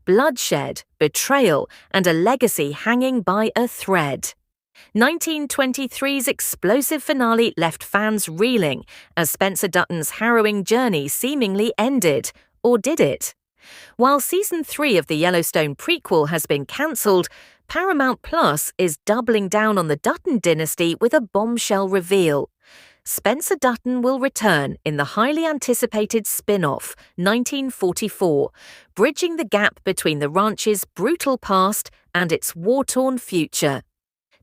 bloodshed, betrayal, and a legacy hanging by a thread. 1923's explosive finale left fans reeling as Spencer Dutton's harrowing journey seemingly ended, or did it? While Season 3 of the Yellowstone prequel has been cancelled, Paramount Plus is doubling down on the Dutton dynasty with a bombshell reveal. Spencer Dutton will return in the highly anticipated spin-off, 1944, bridging the gap between the ranch's brutal past and its war-torn future.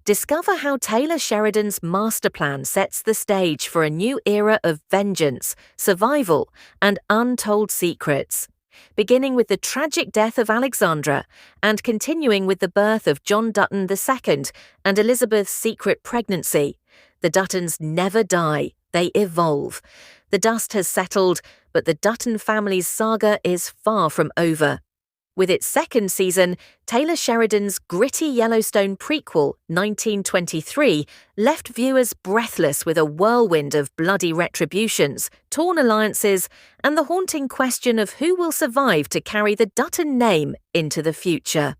Discover how Taylor Sheridan's master plan sets the stage for a new era of vengeance, survival, and untold secrets. Beginning with the tragic death of Alexandra and continuing with the birth of John Dutton II and Elizabeth's secret pregnancy, the Duttons never die, they evolve. The dust has settled, but the Dutton family's saga is far from over. With its second season, Taylor Sheridan's gritty Yellowstone prequel, 1923, left viewers breathless with a whirlwind of bloody retributions, torn alliances, and the haunting question of who will survive to carry the Dutton name into the future.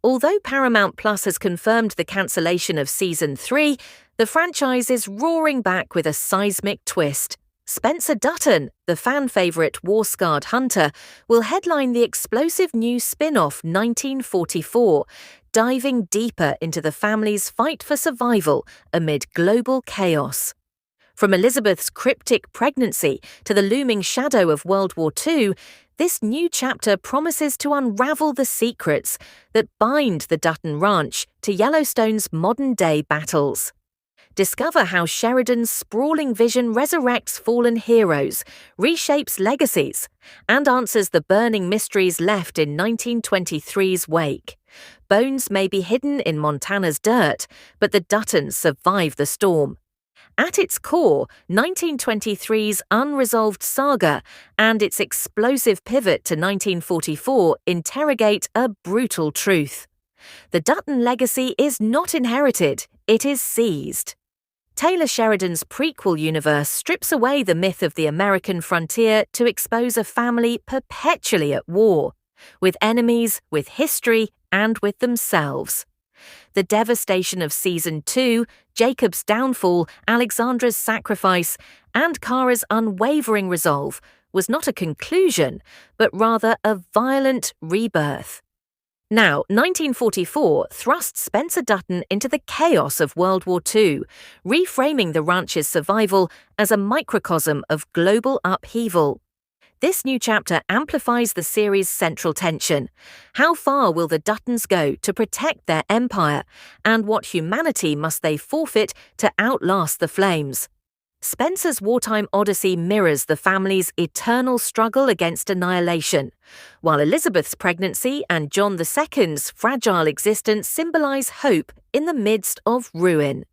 Although Paramount Plus has confirmed the cancellation of Season 3, the franchise is roaring back with a seismic twist. Spencer Dutton, the fan-favourite war-scarred hunter, will headline the explosive new spin-off 1944, diving deeper into the family's fight for survival amid global chaos. From Elizabeth's cryptic pregnancy to the looming shadow of World War II, this new chapter promises to unravel the secrets that bind the Dutton Ranch to Yellowstone's modern-day battles. Discover how Sheridan's sprawling vision resurrects fallen heroes, reshapes legacies, and answers the burning mysteries left in 1923's wake. Bones may be hidden in Montana's dirt, but the Duttons survive the storm. At its core, 1923's unresolved saga and its explosive pivot to 1944 interrogate a brutal truth. The Dutton legacy is not inherited, it is seized. Taylor Sheridan's prequel universe strips away the myth of the American frontier to expose a family perpetually at war, with enemies, with history, and with themselves. The devastation of Season 2, Jacob's downfall, Alexandra's sacrifice, and Kara's unwavering resolve was not a conclusion, but rather a violent rebirth. Now, 1944 thrust Spencer Dutton into the chaos of World War II, reframing the ranch's survival as a microcosm of global upheaval. This new chapter amplifies the series' central tension. How far will the Duttons go to protect their empire, and what humanity must they forfeit to outlast the flames? Spencer's wartime odyssey mirrors the family's eternal struggle against annihilation, while Elizabeth's pregnancy and John II's fragile existence symbolize hope in the midst of ruin.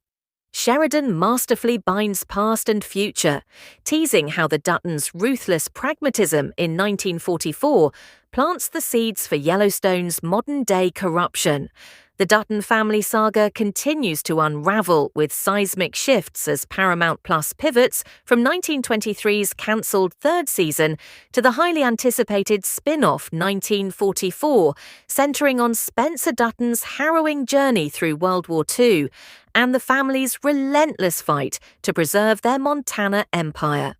Sheridan masterfully binds past and future, teasing how the Duttons' ruthless pragmatism in 1944 plants the seeds for Yellowstone's modern-day corruption. The Dutton family saga continues to unravel with seismic shifts as Paramount Plus pivots from 1923's cancelled third season to the highly anticipated spin-off 1944, centering on Spencer Dutton's harrowing journey through World War II and the family's relentless fight to preserve their Montana empire.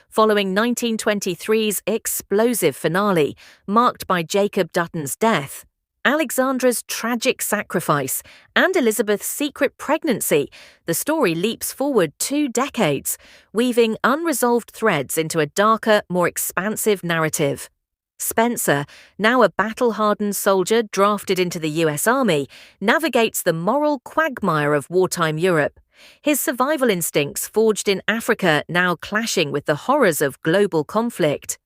Following 1923's explosive finale, marked by Jacob Dutton's death, Alexandra's tragic sacrifice, and Elizabeth's secret pregnancy, the story leaps forward 2 decades, weaving unresolved threads into a darker, more expansive narrative. Spencer, now a battle-hardened soldier drafted into the US Army, navigates the moral quagmire of wartime Europe. His survival instincts forged in Africa now clashing with the horrors of global conflict.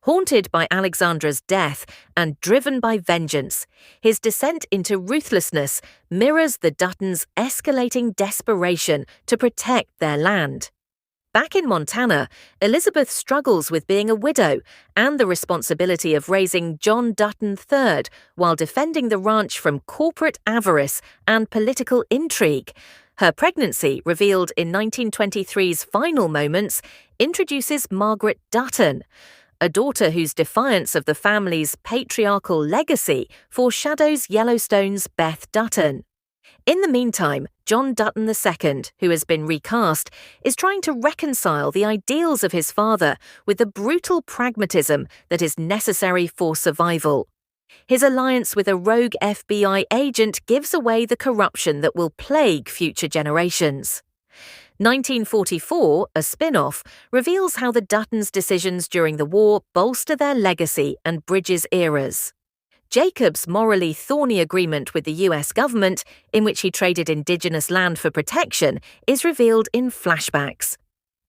Haunted by Alexandra's death and driven by vengeance, his descent into ruthlessness mirrors the Duttons' escalating desperation to protect their land. Back in Montana, Elizabeth struggles with being a widow and the responsibility of raising John Dutton III while defending the ranch from corporate avarice and political intrigue. Her pregnancy, revealed in 1923's final moments, introduces Margaret Dutton, a daughter whose defiance of the family's patriarchal legacy foreshadows Yellowstone's Beth Dutton. In the meantime, John Dutton II, who has been recast, is trying to reconcile the ideals of his father with the brutal pragmatism that is necessary for survival. His alliance with a rogue FBI agent gives away the corruption that will plague future generations. 1944, a spin-off, reveals how the Duttons' decisions during the war bolster their legacy and bridges eras. Jacob's morally thorny agreement with the US government, in which he traded indigenous land for protection, is revealed in flashbacks.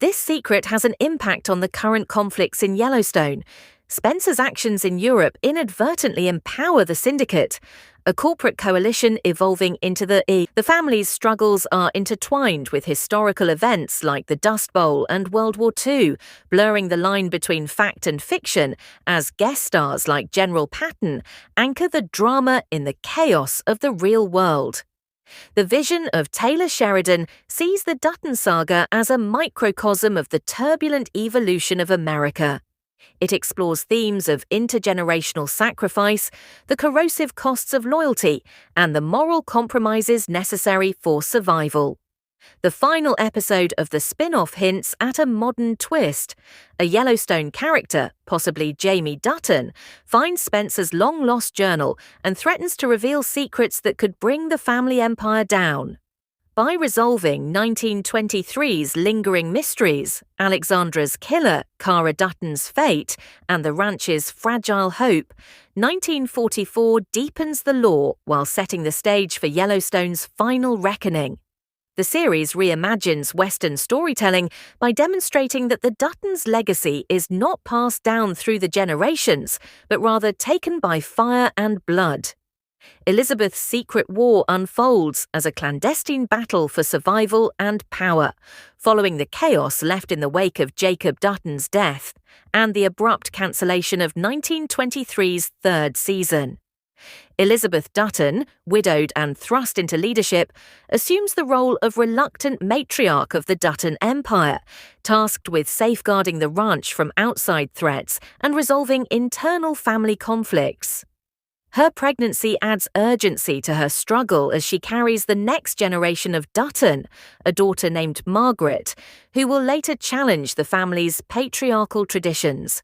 This secret has an impact on the current conflicts in Yellowstone. Spencer's actions in Europe inadvertently empower the Syndicate, a corporate coalition evolving into the family's struggles are intertwined with historical events like the Dust Bowl and World War II, blurring the line between fact and fiction as guest stars like General Patton anchor the drama in the chaos of the real world. The vision of Taylor Sheridan sees the Dutton saga as a microcosm of the turbulent evolution of America. It explores themes of intergenerational sacrifice, the corrosive costs of loyalty, and the moral compromises necessary for survival. The final episode of the spin-off hints at a modern twist. A Yellowstone character, possibly Jamie Dutton, finds Spencer's long-lost journal and threatens to reveal secrets that could bring the family empire down. By resolving 1923's lingering mysteries, Alexandra's killer, Cara Dutton's fate, and the ranch's fragile hope, 1944 deepens the lore while setting the stage for Yellowstone's final reckoning. The series reimagines Western storytelling by demonstrating that the Duttons' legacy is not passed down through the generations, but rather taken by fire and blood. Elizabeth's secret war unfolds as a clandestine battle for survival and power, following the chaos left in the wake of Jacob Dutton's death and the abrupt cancellation of 1923's third season. Elizabeth Dutton, widowed and thrust into leadership, assumes the role of reluctant matriarch of the Dutton Empire, tasked with safeguarding the ranch from outside threats and resolving internal family conflicts. Her pregnancy adds urgency to her struggle as she carries the next generation of Dutton, a daughter named Margaret, who will later challenge the family's patriarchal traditions.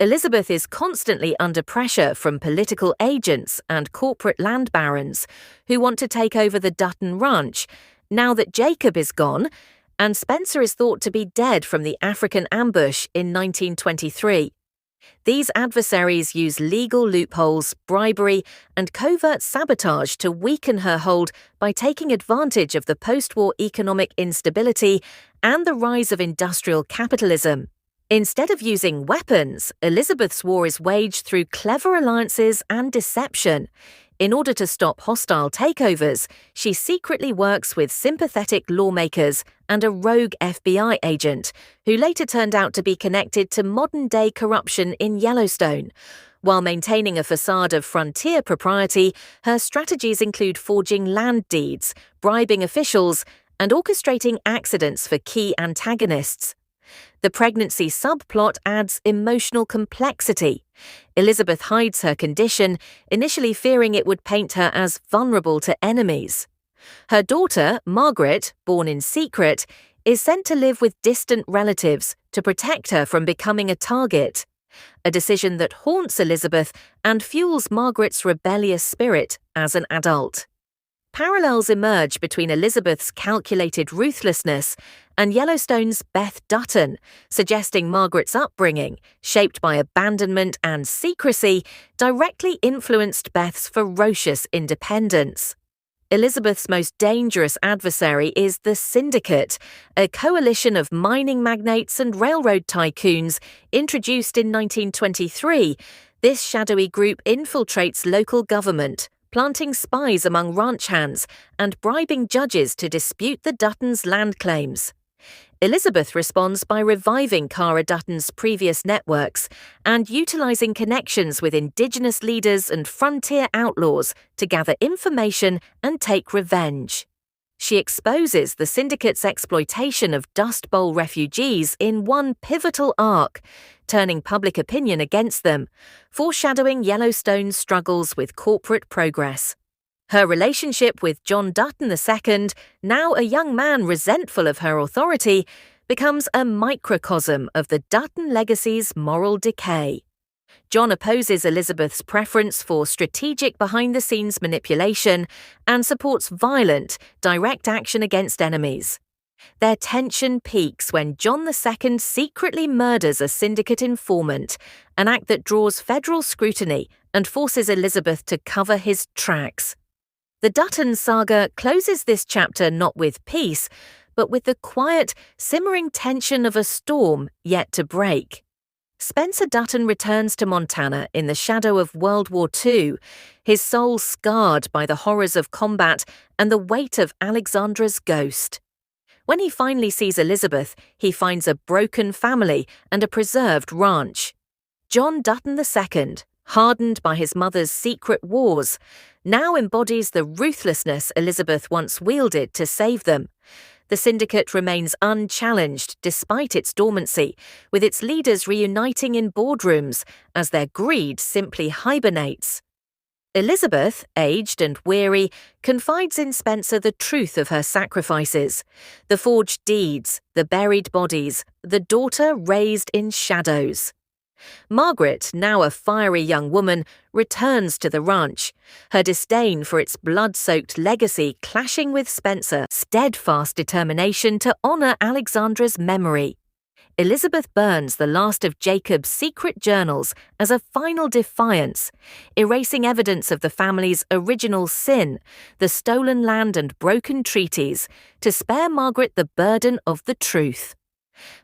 Elizabeth is constantly under pressure from political agents and corporate land barons who want to take over the Dutton ranch now that Jacob is gone and Spencer is thought to be dead from the African ambush in 1923. These adversaries use legal loopholes, bribery, and covert sabotage to weaken her hold by taking advantage of the post-war economic instability and the rise of industrial capitalism. Instead of using weapons, Elizabeth's war is waged through clever alliances and deception. In order to stop hostile takeovers, she secretly works with sympathetic lawmakers and a rogue FBI agent, who later turned out to be connected to modern-day corruption in Yellowstone. While maintaining a facade of frontier propriety, her strategies include forging land deeds, bribing officials, and orchestrating accidents for key antagonists. The pregnancy subplot adds emotional complexity. Elizabeth hides her condition, initially fearing it would paint her as vulnerable to enemies. Her daughter, Margaret, born in secret, is sent to live with distant relatives to protect her from becoming a target, a decision that haunts Elizabeth and fuels Margaret's rebellious spirit as an adult. Parallels emerge between Elizabeth's calculated ruthlessness and Yellowstone's Beth Dutton, suggesting Margaret's upbringing, shaped by abandonment and secrecy, directly influenced Beth's ferocious independence. Elizabeth's most dangerous adversary is the Syndicate, a coalition of mining magnates and railroad tycoons introduced in 1923. This shadowy group infiltrates local government, planting spies among ranch hands and bribing judges to dispute the Duttons' land claims. Elizabeth responds by reviving Cara Dutton's previous networks and utilizing connections with indigenous leaders and frontier outlaws to gather information and take revenge. She exposes the syndicate's exploitation of Dust Bowl refugees in one pivotal arc, turning public opinion against them, foreshadowing Yellowstone's struggles with corporate progress. Her relationship with John Dutton II, now a young man resentful of her authority, becomes a microcosm of the Dutton legacy's moral decay. John opposes Elizabeth's preference for strategic behind-the-scenes manipulation and supports violent, direct action against enemies. Their tension peaks when John II secretly murders a syndicate informant, an act that draws federal scrutiny and forces Elizabeth to cover his tracks. The Dutton saga closes this chapter not with peace, but with the quiet, simmering tension of a storm yet to break. Spencer Dutton returns to Montana in the shadow of World War II, his soul scarred by the horrors of combat and the weight of Alexandra's ghost. When he finally sees Elizabeth, he finds a broken family and a preserved ranch. John Dutton II, hardened by his mother's secret wars, now embodies the ruthlessness Elizabeth once wielded to save them. The syndicate remains unchallenged despite its dormancy, with its leaders reuniting in boardrooms as their greed simply hibernates. Elizabeth, aged and weary, confides in Spencer the truth of her sacrifices, the forged deeds, the buried bodies, the daughter raised in shadows. Margaret, now a fiery young woman, returns to the ranch, her disdain for its blood-soaked legacy clashing with Spencer's steadfast determination to honor Alexandra's memory. Elizabeth burns the last of Jacob's secret journals as a final defiance, erasing evidence of the family's original sin, the stolen land and broken treaties, to spare Margaret the burden of the truth.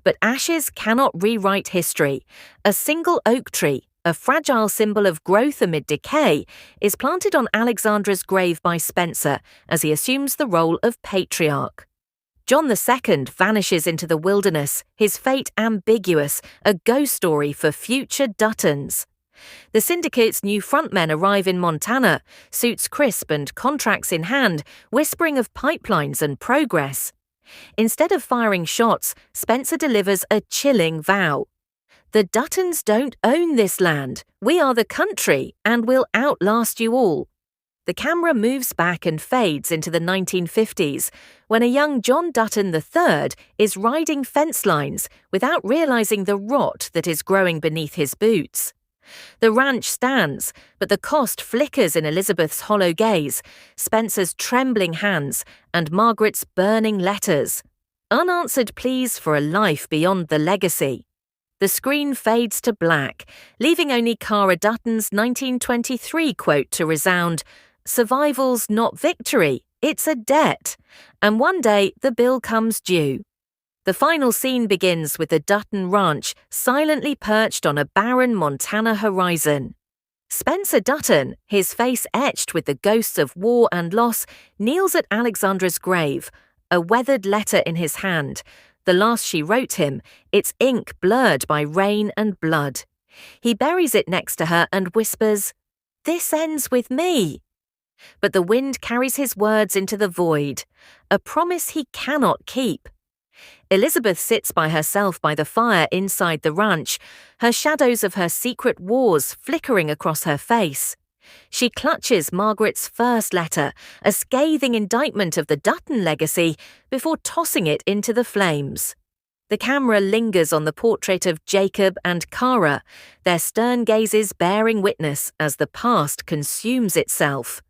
But ashes cannot rewrite history. A single oak tree, a fragile symbol of growth amid decay, is planted on Alexandra's grave by Spencer as he assumes the role of patriarch. John II vanishes into the wilderness, his fate ambiguous, a ghost story for future Duttons. The syndicate's new frontmen arrive in Montana, suits crisp and contracts in hand, whispering of pipelines and progress. Instead of firing shots, Spencer delivers a chilling vow. The Duttons don't own this land. We are the country, and will outlast you all. The camera moves back and fades into the 1950s, when a young John Dutton III is riding fence lines without realizing the rot that is growing beneath his boots. The ranch stands, but the cost flickers in Elizabeth's hollow gaze, Spencer's trembling hands, and Margaret's burning letters. Unanswered pleas for a life beyond the legacy. The screen fades to black, leaving only Cara Dutton's 1923 quote to resound, "Survival's not victory, it's a debt, and one day the bill comes due." The final scene begins with the Dutton Ranch silently perched on a barren Montana horizon. Spencer Dutton, his face etched with the ghosts of war and loss, kneels at Alexandra's grave, a weathered letter in his hand, the last she wrote him, its ink blurred by rain and blood. He buries it next to her and whispers, "This ends with me." But the wind carries his words into the void, a promise he cannot keep. Elizabeth sits by herself by the fire inside the ranch, her shadows of her secret wars flickering across her face. She clutches Margaret's first letter, a scathing indictment of the Dutton legacy, before tossing it into the flames. The camera lingers on the portrait of Jacob and Cara, their stern gazes bearing witness as the past consumes itself.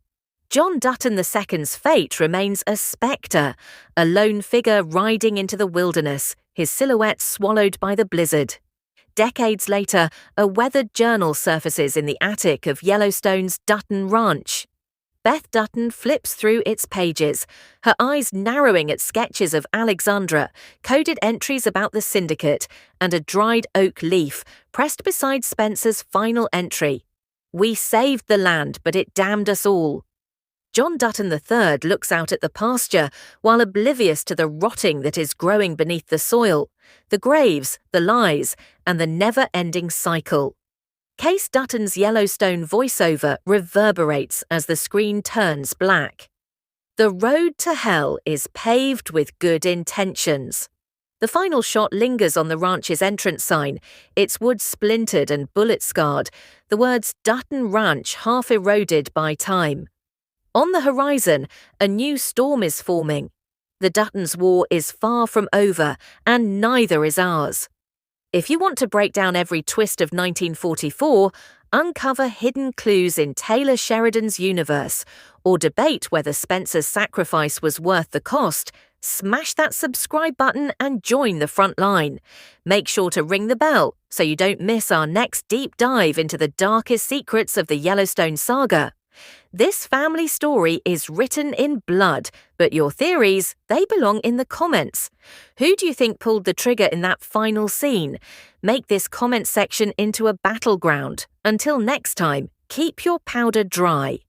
John Dutton II's fate remains a spectre, a lone figure riding into the wilderness, his silhouette swallowed by the blizzard. Decades later, a weathered journal surfaces in the attic of Yellowstone's Dutton Ranch. Beth Dutton flips through its pages, her eyes narrowing at sketches of Alexandra, coded entries about the syndicate, and a dried oak leaf pressed beside Spencer's final entry. "We saved the land, but it damned us all." John Dutton III looks out at the pasture while oblivious to the rotting that is growing beneath the soil, the graves, the lies, and the never-ending cycle. Case Dutton's Yellowstone voiceover reverberates as the screen turns black. The road to hell is paved with good intentions. The final shot lingers on the ranch's entrance sign, its wood splintered and bullet-scarred, the words Dutton Ranch half eroded by time. On the horizon, a new storm is forming. The Duttons' war is far from over, and neither is ours. If you want to break down every twist of 1944, uncover hidden clues in Taylor Sheridan's universe, or debate whether Spencer's sacrifice was worth the cost, smash that subscribe button and join the front line. Make sure to ring the bell so you don't miss our next deep dive into the darkest secrets of the Yellowstone saga. This family story is written in blood, but your theories, they belong in the comments. Who do you think pulled the trigger in that final scene? Make this comment section into a battleground. Until next time, keep your powder dry.